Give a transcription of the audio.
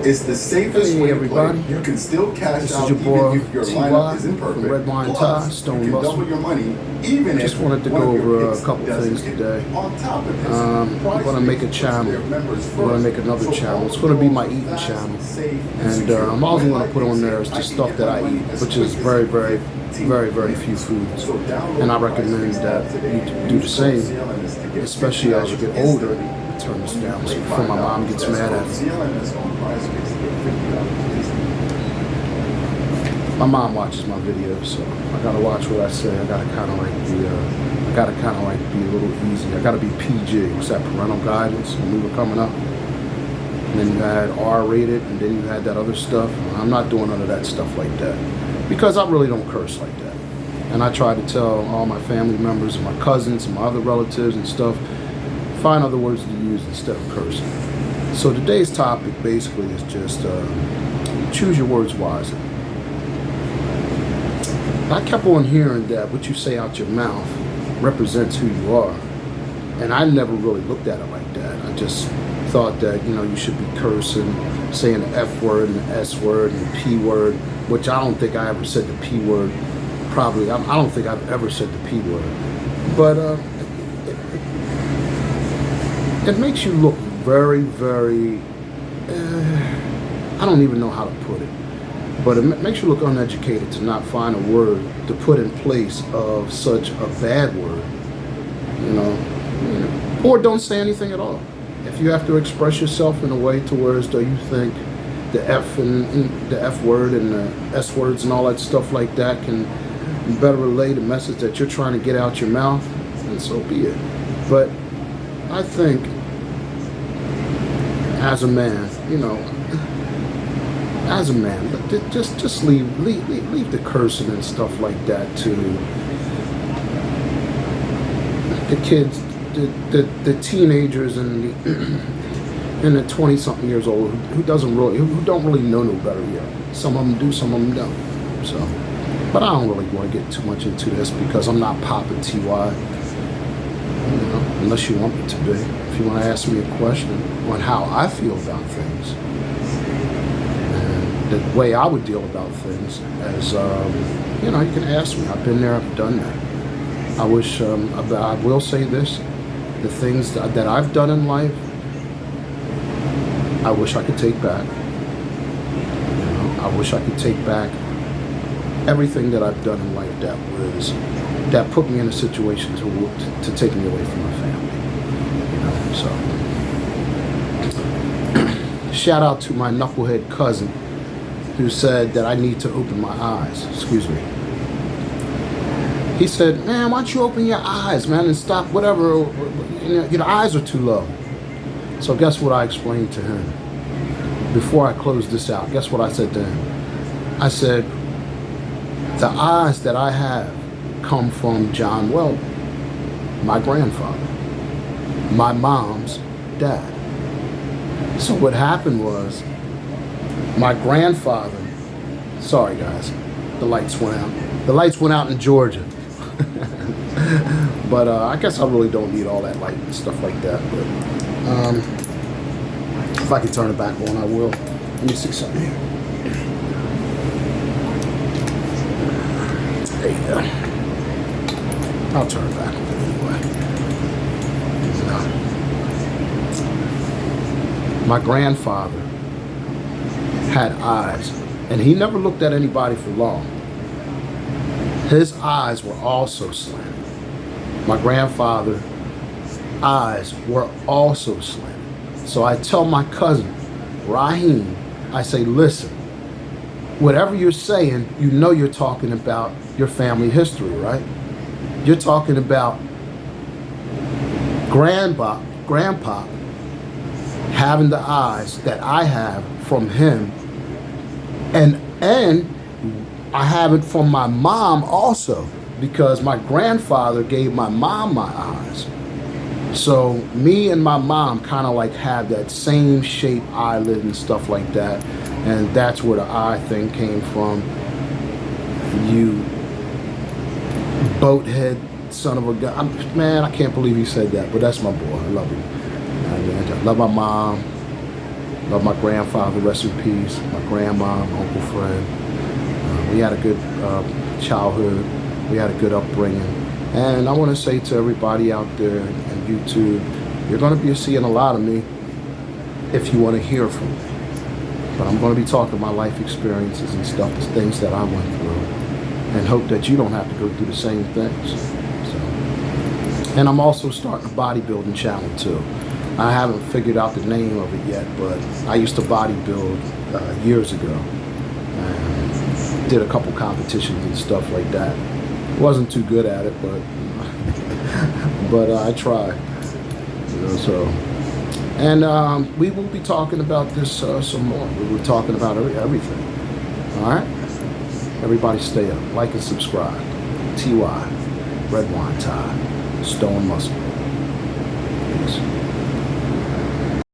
It's the safest way to everybody. play. You can still cash This out is your even boy if your T.Y. lineup isn't from perfect. Red Wine Plus, Tie, Stone you can Russell. double your money even Just if wanted to one go of your over a picks couple doesn't things hit. today. On top of this, I'm going to make a channel. I'm going to make another channel. It's going to be my eating channel. And I'm also going to put on there the stuff that I eat, which is very, very, very, very few foods. And I recommend that you do the same, especially as you get older. Turn this down so before my mom gets mad at me. My mom watches my videos, so I gotta watch what I say. I gotta kind of like be a little easy. I gotta be PG. What's that, parental guidance when we were coming up? And then you had R-rated, and then you had that other stuff. I'm not doing none of that stuff like that because I really don't curse like that. And I try to tell all my family members and my cousins and my other relatives and stuff, find other words to use instead of cursing. So today's topic basically is just choose your words wisely. I kept on hearing that what you say out your mouth represents who you are. And I never really looked at it like that. I just thought that, you should be cursing, saying the F word and the S word and the P word, which I don't think I ever said the P word. Probably, I don't think I've ever said the P word. But it makes you look very, very, I don't even know how to put it. But it makes you look uneducated to not find a word to put in place of such a bad word, or don't say anything at all. If you have to express yourself in a way to where as though you think the F and the F word and the S words and all that stuff like that can better relay the message that you're trying to get out your mouth, then so be it. But I think as a man, just leave the cursing and stuff like that to the kids, the teenagers and the 20-something years old who don't really know no better yet. Some of them do, some of them don't. So, but I don't really want to get too much into this because I'm not popping TY. Unless you want me to be. If you want to ask me a question on how I feel about things. The way I would deal about things as, you can ask me. I've been there, I've done that. I will say this, the things that I've done in life, I wish I could take back. I wish I could take back everything that I've done in life that put me in a situation to take me away from my family. So, shout out to my knucklehead cousin who said that I need to open my eyes. Excuse me. He said, man, why don't you open your eyes, man, and stop whatever, your eyes are too low. So guess what I explained to him? Before I closed this out, guess what I said to him? I said, the eyes that I have come from John Weldon, my grandfather, my mom's dad. So what happened was, my grandfather, sorry guys, the lights went out. The lights went out in Georgia. But I guess I really don't need all that light and stuff like that. But if I can turn it back on, I will. Let me see something here. There you go. I'll turn it back on anyway. My grandfather had eyes, and he never looked at anybody for long. His eyes were also slanted. My grandfather's eyes were also slanted. So I tell my cousin, Raheem, I say, listen, whatever you're saying, you're talking about your family history, right? You're talking about grandpa having the eyes that I have from him, and I have it from my mom also, because my grandfather gave my mom my eyes. So me and my mom kind of like have that same shape eyelid and stuff like that, and that's where the eye thing came from. You boathead son of a gun. Man, I can't believe he said that, but that's my boy. I love him. I love my mom. Love my grandfather, rest in peace. My grandma, my Uncle Fred. We had a good childhood. We had a good upbringing. And I want to say to everybody out there on YouTube, you're going to be seeing a lot of me if you want to hear from me. But I'm going to be talking my life experiences and stuff, the things that I went through, and hope that you don't have to go through the same things. So, and I'm also starting a bodybuilding channel too. I haven't figured out the name of it yet, but I used to bodybuild years ago. And did a couple competitions and stuff like that. Wasn't too good at it, but I tried. You know, so. And we will be talking about this some more. We were talking about everything. All right? Everybody stay up. Like and subscribe. TY, Red Wine Tie, Stone Muscle. Peace.